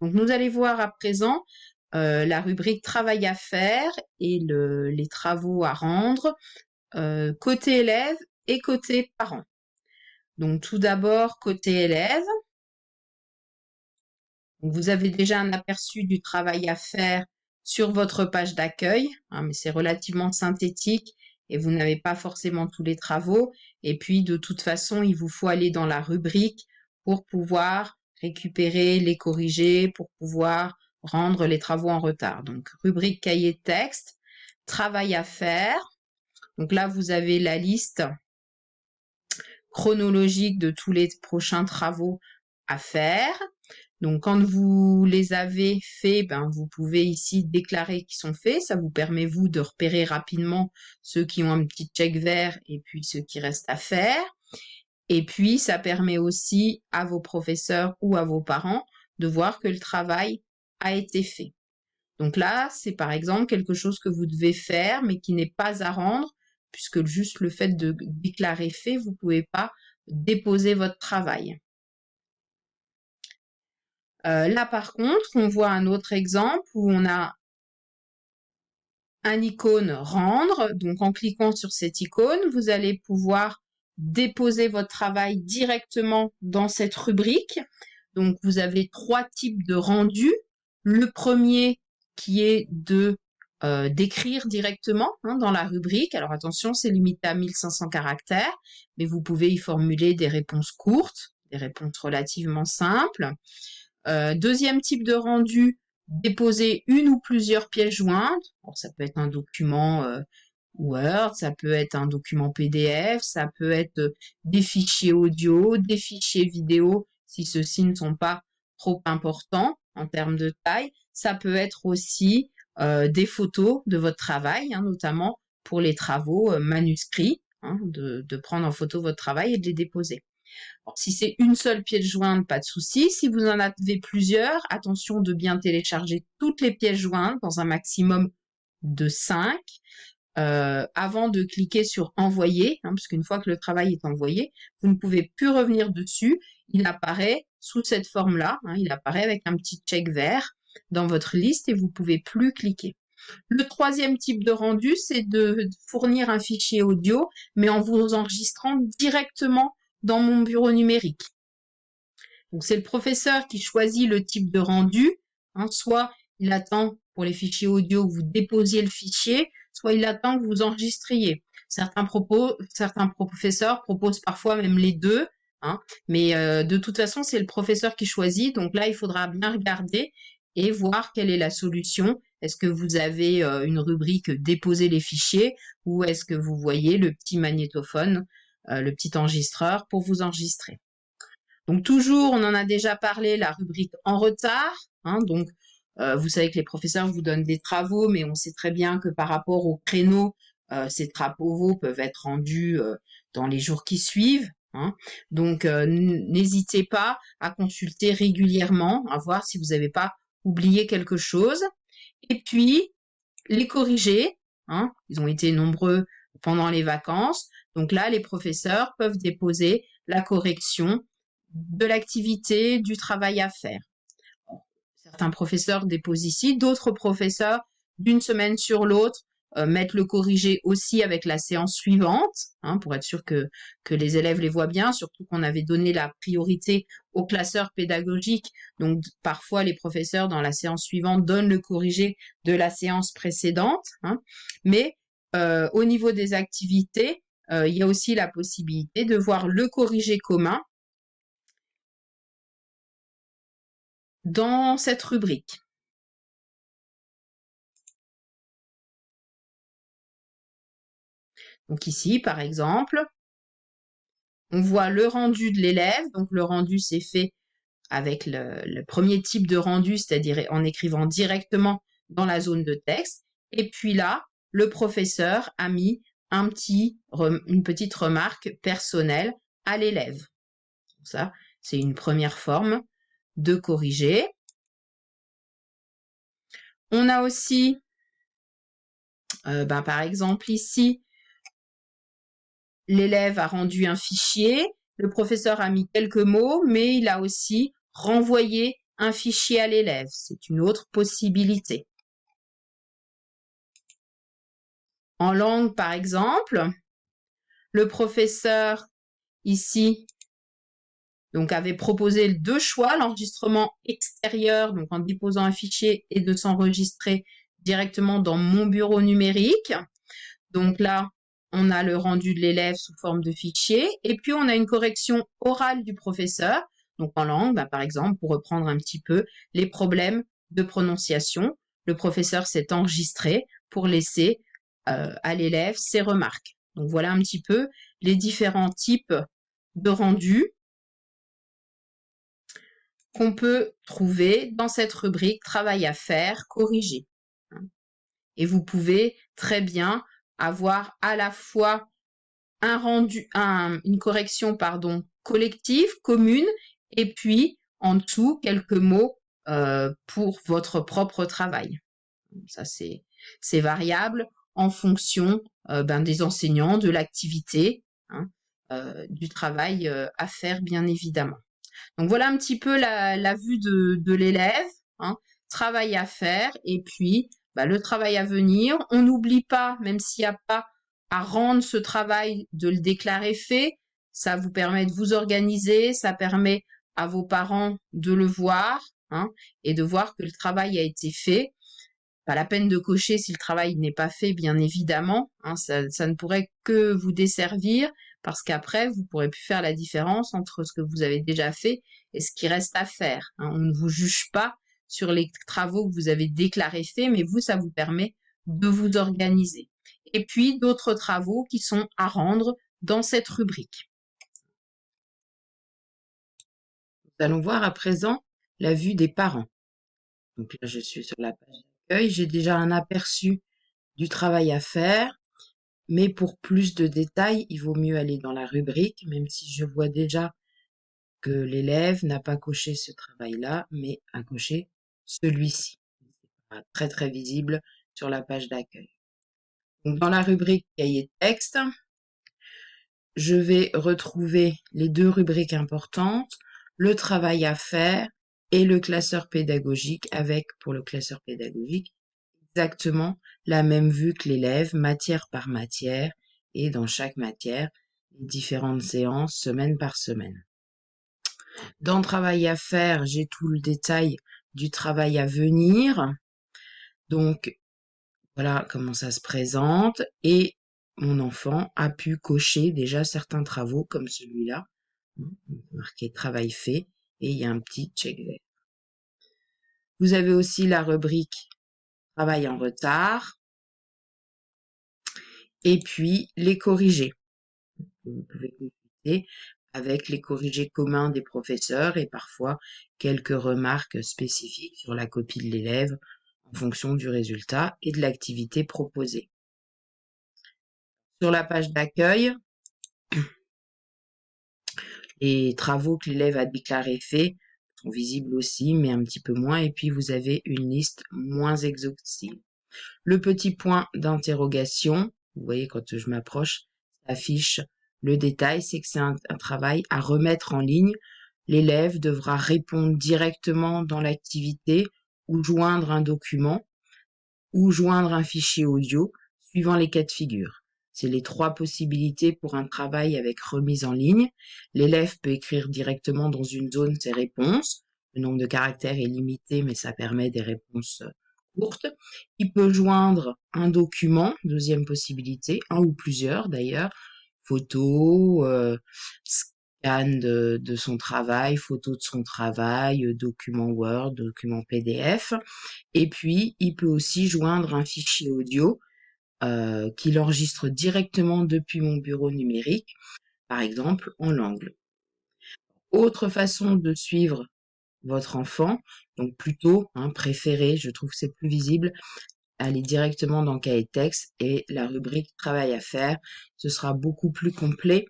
Donc, nous allons voir à présent la rubrique travail à faire et les travaux à rendre côté élève et côté parent. Donc, tout d'abord, côté élève. Donc, vous avez déjà un aperçu du travail à faire sur votre page d'accueil, hein, mais c'est relativement synthétique et vous n'avez pas forcément tous les travaux. Et puis, de toute façon, il vous faut aller dans la rubrique pour pouvoir récupérer, les corriger, pour pouvoir rendre les travaux en retard. Donc, rubrique cahier de texte, travail à faire. Donc là, vous avez la liste chronologique de tous les prochains travaux à faire. Donc, quand vous les avez faits, vous pouvez ici déclarer qu'ils sont faits. Ça vous permet, vous, de repérer rapidement ceux qui ont un petit check vert et puis ceux qui restent à faire. Et puis, ça permet aussi à vos professeurs ou à vos parents de voir que le travail a été fait. Donc là, c'est par exemple quelque chose que vous devez faire, mais qui n'est pas à rendre, puisque juste le fait de déclarer fait, vous ne pouvez pas déposer votre travail. Là, par contre, on voit un autre exemple où on a un icône rendre. Donc, en cliquant sur cette icône, vous allez pouvoir déposer votre travail directement dans cette rubrique. Donc, vous avez 3 types de rendus. Le premier qui est d'écrire directement dans la rubrique. Alors, attention, c'est limité à 1500 caractères, mais vous pouvez y formuler des réponses courtes, des réponses relativement simples. Deuxième type de rendu, déposer une ou plusieurs pièces jointes. Alors, ça peut être un document Word, ça peut être un document PDF, ça peut être des fichiers audio, des fichiers vidéo, si ceux-ci ne sont pas trop importants en termes de taille. Ça peut être aussi des photos de votre travail, notamment pour les travaux manuscrits, de prendre en photo votre travail et de les déposer. Alors, si c'est une seule pièce jointe, pas de souci. Si vous en avez plusieurs, attention de bien télécharger toutes les pièces jointes dans un maximum de 5 avant de cliquer sur envoyer, parce qu'une fois que le travail est envoyé, vous ne pouvez plus revenir dessus. Il apparaît sous cette forme-là, il apparaît avec un petit check vert dans votre liste et vous ne pouvez plus cliquer. Le troisième type de rendu, c'est de fournir un fichier audio, mais en vous enregistrant directement dans mon bureau numérique. Donc, c'est le professeur qui choisit le type de rendu. Soit il attend pour les fichiers audio que vous déposiez le fichier, soit il attend que vous enregistriez. Certains professeurs proposent parfois même les deux, mais de toute façon, c'est le professeur qui choisit. Donc là, il faudra bien regarder et voir quelle est la solution. Est-ce que vous avez une rubrique déposer les fichiers ou est-ce que vous voyez le petit magnétophone, le petit enregistreur pour vous enregistrer. Donc toujours, on en a déjà parlé, la rubrique en retard. Donc, vous savez que les professeurs vous donnent des travaux, mais on sait très bien que par rapport au créneau, ces travaux peuvent être rendus dans les jours qui suivent. Donc, n'hésitez pas à consulter régulièrement, à voir si vous n'avez pas oublié quelque chose. Et puis, les corriger. Ils ont été nombreux pendant les vacances. Donc là, les professeurs peuvent déposer la correction de l'activité, du travail à faire. Certains professeurs déposent ici, d'autres professeurs, d'une semaine sur l'autre, mettent le corrigé aussi avec la séance suivante, pour être sûr que les élèves les voient bien, surtout qu'on avait donné la priorité aux classeurs pédagogiques. Donc, parfois, les professeurs, dans la séance suivante, donnent le corrigé de la séance précédente. Mais au niveau des activités, il y a aussi la possibilité de voir le corrigé commun dans cette rubrique. Donc ici, par exemple, on voit le rendu de l'élève. Donc le rendu, c'est fait avec le premier type de rendu, c'est-à-dire en écrivant directement dans la zone de texte. Et puis là, le professeur a mis une petite remarque personnelle à l'élève. Ça, c'est une première forme de corriger. On a aussi, par exemple ici, l'élève a rendu un fichier, le professeur a mis quelques mots, mais il a aussi renvoyé un fichier à l'élève. C'est une autre possibilité. En langue, par exemple, le professeur ici donc avait proposé 2 choix, l'enregistrement extérieur, donc en déposant un fichier, et de s'enregistrer directement dans mon bureau numérique. Donc là, on a le rendu de l'élève sous forme de fichier, et puis on a une correction orale du professeur, donc en langue, par exemple, pour reprendre un petit peu les problèmes de prononciation. Le professeur s'est enregistré pour laisser à l'élève ses remarques. Donc voilà un petit peu les différents types de rendus qu'on peut trouver dans cette rubrique travail à faire, corriger. Et vous pouvez très bien avoir à la fois un rendu, une correction collective, commune, et puis en dessous quelques mots pour votre propre travail. Ça c'est variable en fonction des enseignants, de l'activité, du travail à faire bien évidemment. Donc voilà un petit peu la vue de l'élève, travail à faire et puis le travail à venir. On n'oublie pas, même s'il n'y a pas à rendre ce travail, de le déclarer fait. Ça vous permet de vous organiser, ça permet à vos parents de le voir et de voir que le travail a été fait. Pas la peine de cocher si le travail n'est pas fait, bien évidemment. Ça ne pourrait que vous desservir parce qu'après, vous ne pourrez plus faire la différence entre ce que vous avez déjà fait et ce qui reste à faire. On ne vous juge pas sur les travaux que vous avez déclarés faits, mais vous, ça vous permet de vous organiser. Et puis, d'autres travaux qui sont à rendre dans cette rubrique. Nous allons voir à présent la vue des parents. Donc là, je suis sur la page d'accueil. J'ai déjà un aperçu du travail à faire, mais pour plus de détails, il vaut mieux aller dans la rubrique, même si je vois déjà que l'élève n'a pas coché ce travail-là, mais a coché celui-ci. C'est pas très très visible sur la page d'accueil. Donc dans la rubrique cahier de texte, je vais retrouver les 2 rubriques importantes, le travail à faire et le classeur pédagogique, avec, pour le classeur pédagogique, exactement la même vue que l'élève, matière par matière, et dans chaque matière, les différentes séances, semaine par semaine. Dans travail à faire, j'ai tout le détail du travail à venir. Donc, voilà comment ça se présente. Et mon enfant a pu cocher déjà certains travaux comme celui-là, marqué travail fait, et il y a un petit check vert. Vous avez aussi la rubrique travail en retard, et puis les corrigés. Vous pouvez consulter avec les corrigés communs des professeurs et parfois quelques remarques spécifiques sur la copie de l'élève en fonction du résultat et de l'activité proposée. Sur la page d'accueil, les travaux que l'élève a déclarés faits sont visibles aussi, mais un petit peu moins, et puis vous avez une liste moins exhaustive. Le petit point d'interrogation, vous voyez quand je m'approche, ça affiche le détail, c'est que c'est un travail à remettre en ligne. L'élève devra répondre directement dans l'activité ou joindre un document ou joindre un fichier audio, suivant les cas de figure. C'est les 3 possibilités pour un travail avec remise en ligne. L'élève peut écrire directement dans une zone ses réponses. Le nombre de caractères est limité, mais ça permet des réponses courtes. Il peut joindre un document, 2e possibilité, un ou plusieurs d'ailleurs, photo, scan de son travail, photo de son travail, document Word, document PDF. Et puis, il peut aussi joindre un fichier audio qu'il enregistre directement depuis mon bureau numérique, par exemple en langue. Autre façon de suivre votre enfant, donc plutôt préféré, je trouve que c'est plus visible, aller directement dans cahier de texte et la rubrique travail à faire, ce sera beaucoup plus complet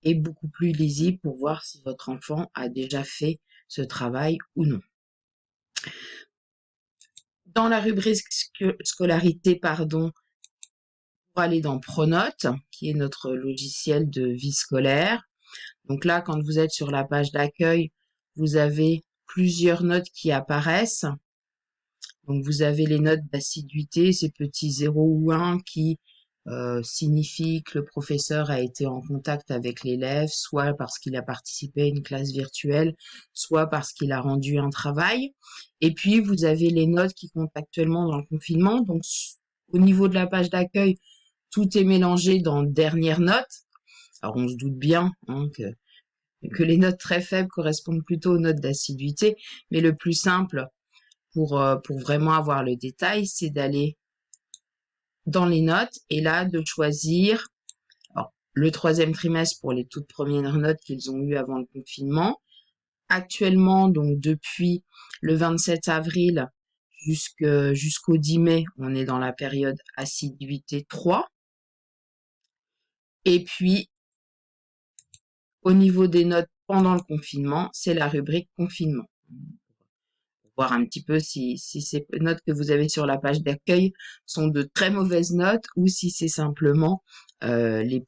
et beaucoup plus lisible pour voir si votre enfant a déjà fait ce travail ou non. Dans la rubrique scolarité, pour aller dans Pronote, qui est notre logiciel de vie scolaire. Donc là, quand vous êtes sur la page d'accueil, vous avez plusieurs notes qui apparaissent. Donc vous avez les notes d'assiduité, ces petits 0 ou 1 qui signifient que le professeur a été en contact avec l'élève, soit parce qu'il a participé à une classe virtuelle, soit parce qu'il a rendu un travail. Et puis vous avez les notes qui comptent actuellement dans le confinement. Donc au niveau de la page d'accueil, tout est mélangé dans dernière note. Alors on se doute bien que les notes très faibles correspondent plutôt aux notes d'assiduité, mais le plus simple pour vraiment avoir le détail, c'est d'aller dans les notes et là de choisir alors, le 3e trimestre pour les toutes premières notes qu'ils ont eues avant le confinement. Actuellement, donc depuis le 27 avril jusqu'au 10 mai, on est dans la période assiduité 3. Et puis, au niveau des notes pendant le confinement, c'est la rubrique confinement. Voir un petit peu si ces notes que vous avez sur la page d'accueil sont de très mauvaises notes ou si c'est simplement les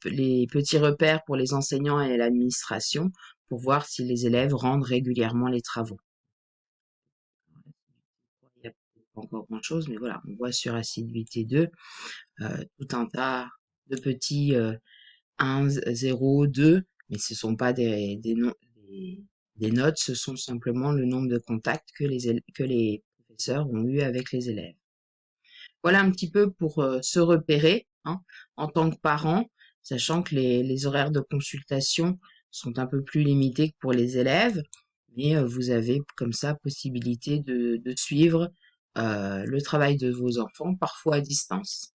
petits repères pour les enseignants et l'administration pour voir si les élèves rendent régulièrement les travaux. Il n'y a pas encore grand-chose, mais voilà, on voit sur assiduité 2 tout un tas de petits 1, 0, 2, mais ce ne sont pas des notes, ce sont simplement le nombre de contacts que les professeurs ont eu avec les élèves. Voilà un petit peu pour se repérer en tant que parent, sachant que les horaires de consultation sont un peu plus limités que pour les élèves, mais vous avez comme ça possibilité de suivre le travail de vos enfants, parfois à distance.